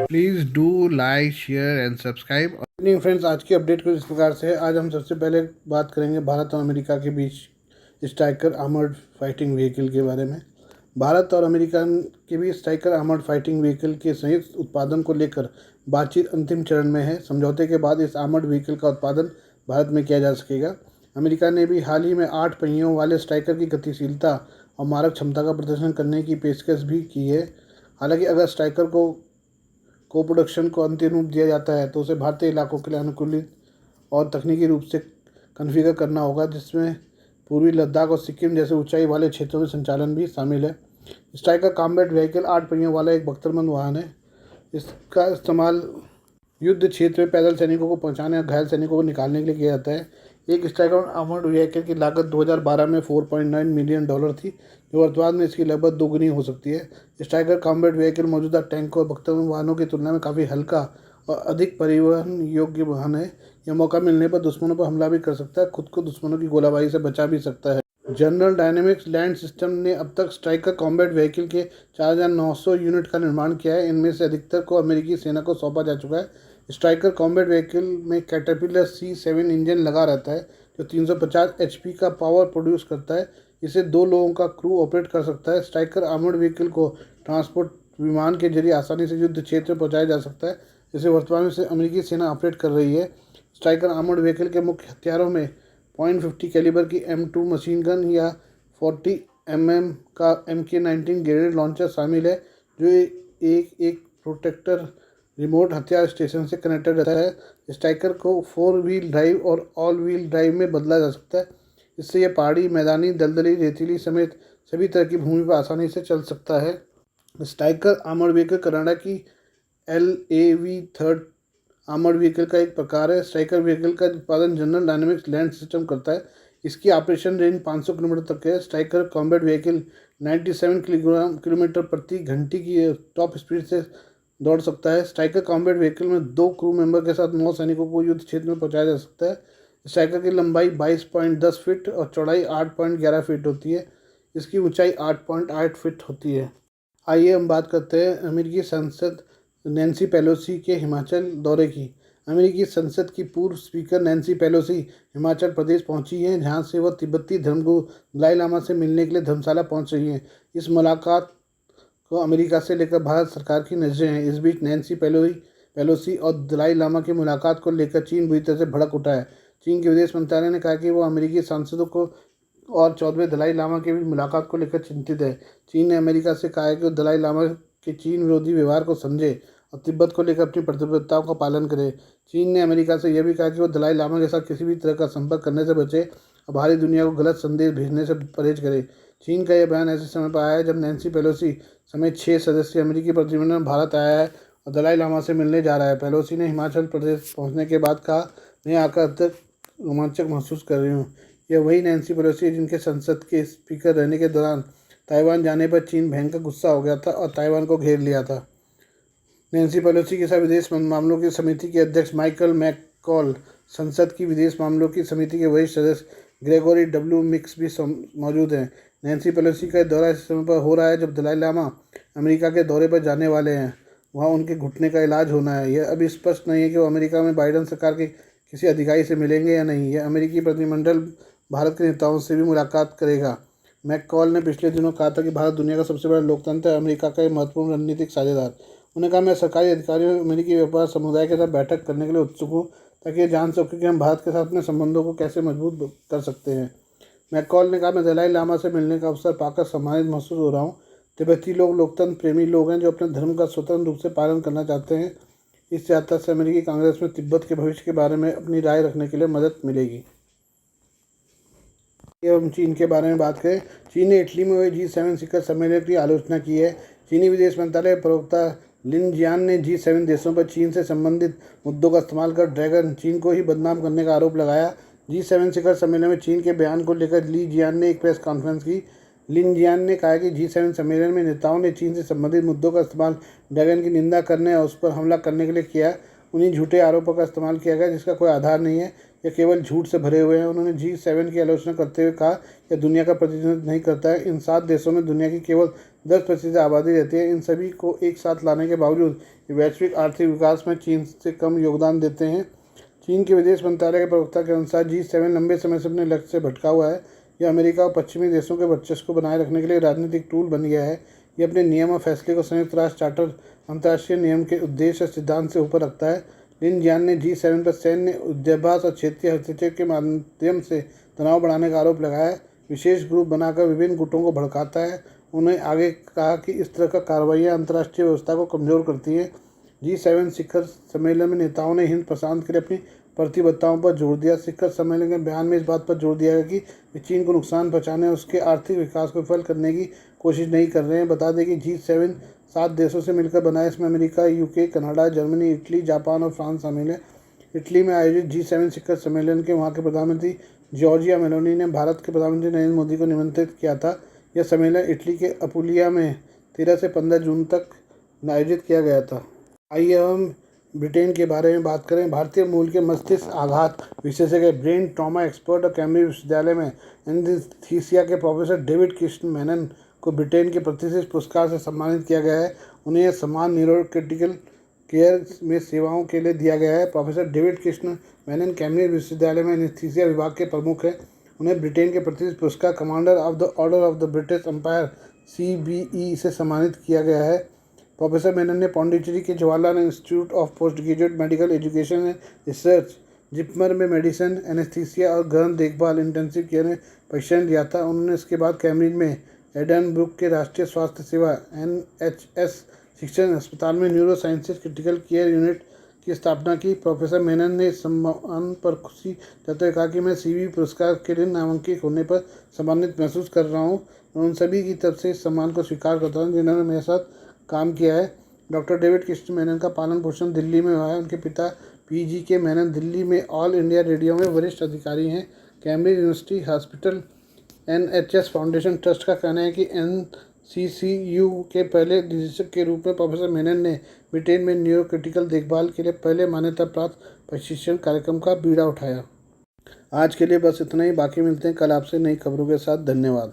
Please do like share and subscribe. Evening friends, आज की update कुछ इस प्रकार से है। आज हम सबसे पहले बात करेंगे भारत और अमेरिका के बीच स्ट्राइकर आर्मर्ड फाइटिंग व्हीकल के बारे में। भारत और अमेरिका के बीच स्ट्राइकर आर्मर्ड फाइटिंग व्हीकल के संयुक्त उत्पादन को लेकर बातचीत अंतिम चरण में है। समझौते के बाद इस आर्मर्ड व्हीकल का उत्पादन भारत में किया जा सकेगा। अमेरिका ने भी हाल ही में 8 पहियों वाले स्ट्राइकर की गतिशीलता और मारक क्षमता का प्रदर्शन करने की पेशकश भी की है। हालांकि अगर स्ट्राइकर को प्रोडक्शन को अंतिम रूप दिया जाता है तो उसे भारतीय इलाकों के लिए अनुकूलित और तकनीकी रूप से कॉन्फ़िगर करना होगा, जिसमें पूर्वी लद्दाख और सिक्किम जैसे ऊंचाई वाले क्षेत्रों में संचालन भी शामिल है। स्ट्राइकर कॉम्बैट व्हीकल 8 पहियों वाला एक बख्तरबंद वाहन है। इसका इस्तेमाल युद्ध क्षेत्र में पैदल सैनिकों को पहुंचाने और घायल सैनिकों को निकालने के लिए किया जाता है। एक स्ट्राइकर आर्मर्ड व्हीकल की लागत 2012 में $4.9 मिलियन थी, जो वर्तमान में इसकी लगभग दोगुनी हो सकती है। स्ट्राइकर कॉम्बैट व्हीकल मौजूदा टैंकों और बख्तरबंद वाहनों की तुलना में काफ़ी हल्का और अधिक परिवहन योग्य वाहन है। यह मौका मिलने पर दुश्मनों पर हमला भी कर सकता है, खुद को दुश्मनों की गोलाबारी से बचा भी सकता है। जनरल डायनेमिक्स लैंड सिस्टम ने अब तक स्ट्राइकर कॉम्बैट व्हीकल के 4,900 यूनिट का निर्माण किया है। इनमें से अधिकतर को अमेरिकी सेना को सौंपा जा चुका है। स्ट्राइकर कॉम्बैट व्हीकल में कैटरपिलर C7 इंजन लगा रहता है, जो 350 HP का पावर प्रोड्यूस करता है। इसे 2 लोगों का क्रू ऑपरेट कर सकता है। स्ट्राइकर आर्मर्ड व्हीकल को ट्रांसपोर्ट विमान के जरिए आसानी से युद्ध क्षेत्र में पहुंचाया जा सकता है, जिसे वर्तमान में से अमेरिकी सेना ऑपरेट कर रही है। स्ट्राइकर आर्मर्ड व्हीकल के मुख्य हथियारों में .50 कैलिबर की M2 मशीन गन या 40 mm का MK19 ग्रेनेड लॉन्चर शामिल है, जो एक प्रोटेक्टर रिमोट हथियार स्टेशन से कनेक्टेड रहता है। स्ट्राइकर को 4 व्हील ड्राइव और ऑल व्हील ड्राइव में बदला जा सकता है। इससे यह पहाड़ी, मैदानी, दलदली, रेतीली समेत सभी तरह की भूमि पर आसानी से चल सकता है। स्ट्राइकर आर्मर्ड व्हीकल कनाडा की LAV-3 आर्मर्ड व्हीकल का एक प्रकार है। स्ट्राइकर व्हीकल का उत्पादन जनरल डायनेमिक्स लैंड सिस्टम करता है। इसकी ऑपरेशन रेंज 500 किलोमीटर तक है। स्ट्राइकर कॉम्बैट व्हीकल 97 किलोमीटर प्रति घंटे की टॉप स्पीड से दौड़ सकता है। स्ट्राइकर कॉम्बैट व्हीकल में 2 क्रू मेंबर के साथ 9 सैनिकों को युद्ध क्षेत्र में पहुंचाया जा सकता है। स्ट्राइकर की लंबाई 22.10 फीट और चौड़ाई 8.11 फीट होती है। इसकी ऊंचाई 8.8 फीट होती है। आइए हम बात करते हैं अमेरिकी सांसद नैन्सी पेलोसी के हिमाचल दौरे की। अमेरिकी संसद की पूर्व speaker Nancy Pelosi Himachal Pradesh पहुंची हैं, जहां से वह तिब्बती धर्मगुरु दलाई लामा से मिलने के लिए धर्मशाला पहुंच रही हैं। इस मुलाकात को अमेरिका से लेकर भारत सरकार की नज़रें हैं। इस बीच नैन्सी पेलोसी और दलाई लामा की मुलाकात को लेकर चीन बुरी तरह से भड़क उठा है। चीन के विदेश मंत्रालय ने कहा कि वो अमेरिकी सांसदों को और 14वें दलाई लामा के बीच मुलाकात को लेकर चिंतित है। चीन ने अमेरिका से कहा है कि वो दलाई लामा के चीन विरोधी व्यवहार को समझे और तिब्बत को लेकर अपनी प्रतिबद्धताओं का पालन करे। चीन ने अमेरिका से यह भी कहा कि वो दलाई लामा के साथ किसी भी तरह का संपर्क करने से बचे और बाहरी दुनिया को गलत संदेश भेजने से परहेज करे। चीन का यह बयान ऐसे समय पर आया है जब नैन्सी पेलोसी समेत 6 सदस्य अमेरिकी प्रतिनिधिमंडल में भारत आया है और दलाई लामा से मिलने जा रहा है। पेलोसी ने हिमाचल प्रदेश पहुंचने के बाद कहा, मैं आकर अत्यंत रोमांचक महसूस कर रही हूँ। यह वही नैन्सी पेलोसी है जिनके संसद के स्पीकर रहने के दौरान ताइवान जाने पर चीन भयंकर गुस्सा हो गया था और ताइवान को घेर लिया था। नैन्सी पेलोसी के साथ विदेश मामलों की समिति के अध्यक्ष माइकल मैककॉल, संसद की विदेश मामलों की समिति के वरिष्ठ सदस्य ग्रेगोरी W. मिक्स भी मौजूद हैं। नैन्सी पेलोसी का दौरा इस समय पर हो रहा है जब दलाई लामा अमेरिका के दौरे पर जाने वाले हैं। वहाँ उनके घुटने का इलाज होना है। यह अभी स्पष्ट नहीं है कि वो अमेरिका में बाइडेन सरकार के किसी अधिकारी से मिलेंगे या नहीं। यह अमेरिकी प्रतिनिधिमंडल भारत के नेताओं से भी मुलाकात करेगा। मैककॉल ने पिछले दिनों कहा था कि भारत दुनिया का सबसे बड़ा लोकतंत्र है, अमेरिका का एक महत्वपूर्ण रणनीतिक साझेदार। उन्होंने कहा, मैं सरकारी अधिकारियों और अमेरिकी व्यापार समुदाय के साथ बैठक करने के लिए उत्सुक हूँ, ताकि ये जान सके कि हम भारत के साथ अपने संबंधों को कैसे मजबूत कर सकते हैं। मैककॉल ने कहा, मैं दलाई लामा से मिलने का अवसर पाकर सम्मानित महसूस हो रहा हूँ। तिब्बती लोग लोकतंत्र प्रेमी लोग हैं जो अपने धर्म का स्वतंत्र रूप से पालन करना चाहते हैं। इस यात्रा से अमेरिकी कांग्रेस में तिब्बत के भविष्य के बारे में अपनी राय रखने के लिए मदद मिलेगी। हम चीन के बारे में बात करें। चीन ने इटली में हुए G7 शिखर सम्मेलन की आलोचना की है। चीनी विदेश मंत्रालय प्रवक्ता लिन जियान ने G7 देशों पर चीन से संबंधित मुद्दों का इस्तेमाल कर ड्रैगन चीन को ही बदनाम करने का आरोप लगाया। G7 शिखर सम्मेलन में चीन के बयान को लेकर ली जियान ने एक प्रेस कॉन्फ्रेंस की। लिन जियान ने कहा कि G7 सम्मेलन में नेताओं ने चीन से संबंधित मुद्दों का इस्तेमाल ड्रैगन की निंदा करने और उस पर हमला करने के लिए किया। उन्हीं झूठे आरोपों का इस्तेमाल किया गया जिसका कोई आधार नहीं है। या केवल झूठ से भरे हुए हैं। उन्होंने G7 की आलोचना करते हुए कहा, यह दुनिया का प्रतिनिधित्व नहीं करता है। इन 7 देशों में दुनिया की केवल 10% आबादी रहती है। इन सभी को एक साथ लाने के बावजूद ये वैश्विक आर्थिक विकास में चीन से कम योगदान देते हैं। चीन के विदेश मंत्रालय के प्रवक्ता के अनुसार G7 लंबे समय से अपने लक्ष्य से भटका हुआ है। यह अमेरिका और पश्चिमी देशों के वर्चस्व को बनाए रखने के लिए राजनीतिक टूल बन गया है। यह अपने नियम और फैसले को संयुक्त राष्ट्र चार्टर अंतर्राष्ट्रीय नियम के उद्देश्य और सिद्धांत से ऊपर रखता है। लिन जियान ने G7 पर सैन्य युद्धाभ्यास और क्षेत्रीय हस्तक्षेप के माध्यम से तनाव बढ़ाने का आरोप लगाया है। विशेष ग्रुप बनाकर विभिन्न गुटों को भड़काता है। उन्होंने आगे कहा कि इस तरह का कार्रवाइयाँ अंतर्राष्ट्रीय व्यवस्था को कमजोर करती हैं। G7 शिखर सम्मेलन में नेताओं ने हिंद प्रशांत के लिए अपनी प्रतिबद्धताओं पर जोर दिया। शिखर सम्मेलन के बयान में इस बात पर जोर दिया गया कि वे चीन को नुकसान पहुंचाने और उसके आर्थिक विकास को विफल करने की कोशिश नहीं कर रहे हैं। बता दें कि G7 7 देशों से मिलकर बना है। इसमें America, UK, Canada, Germany, Italy, Japan और फ्रांस शामिल है। इटली में आयोजित G7 शिखर सम्मेलन के वहाँ के प्रधानमंत्री जॉर्जिया मेलोनी ने भारत के प्रधानमंत्री नरेंद्र मोदी को निमंत्रित किया था। यह सम्मेलन इटली के अपुलिया में 13 से 15 जून तक आयोजित किया गया था। आइए हम ब्रिटेन के बारे में बात करें। भारतीय मूल के मस्तिष्क आघात विशेषज्ञ, ब्रेन ट्रॉमा एक्सपर्ट और कैम्ब्रिज विश्वविद्यालय में एनेस्थीसिया के प्रोफेसर डेविड कृष्ण मेनन को ब्रिटेन के प्रतिष्ठित पुरस्कार से सम्मानित किया गया है। उन्हें यह सम्मान न्यूरोक्रिटिकल केयर में सेवाओं के लिए दिया गया है। Professor David Krishna Menon Cambridge विश्वविद्यालय में एनेस्थीसिया विभाग के प्रमुख हैं। उन्हें ब्रिटेन के प्रतिष्ठित पुरस्कार Commander of the Order of the British Empire CBE से सम्मानित किया गया है। प्रोफेसर मेनन ने पौंडीचेरी के Jawaharlal institute of post graduate medical education and research JIPMER में मेडिसिन, एनेस्थीसिया और गहन देखभाल इंटेंसिव केयर में प्रशिक्षण लिया था। उन्होंने इसके बाद कैम्ब्रिज में एडनब्रुक के राष्ट्रीय स्वास्थ्य सेवा NHS शिक्षण अस्पताल में neuro sciences critical care unit की स्थापना की। प्रोफेसर मेनन ने इस सम्मान पर खुशी जताते हुए कहा कि मैं CBE पुरस्कार के लिए नामांकित होने पर सम्मानित महसूस कर रहा हूँ। उन सभी की तरफ से इस सम्मान को स्वीकार करता हूँ जिन्होंने मेरे साथ काम किया है। डॉक्टर डेविड कृष्ण मेनन का पालन पोषण दिल्ली में हुआ है। उनके पिता PGK मेनन दिल्ली में ऑल इंडिया रेडियो में वरिष्ठ अधिकारी हैं। Cambridge university hospital NHS foundation trust का कहना है कि NCCU के पहले निदेशक के रूप में प्रोफेसर मेनन ने ब्रिटेन में न्यूरोक्रिटिकल देखभाल के लिए पहले मान्यता प्राप्त प्रशिक्षण कार्यक्रम का बीड़ा उठाया। आज के लिए बस इतना ही। बाकी मिलते हैं कल आपसे नई खबरों के साथ। धन्यवाद।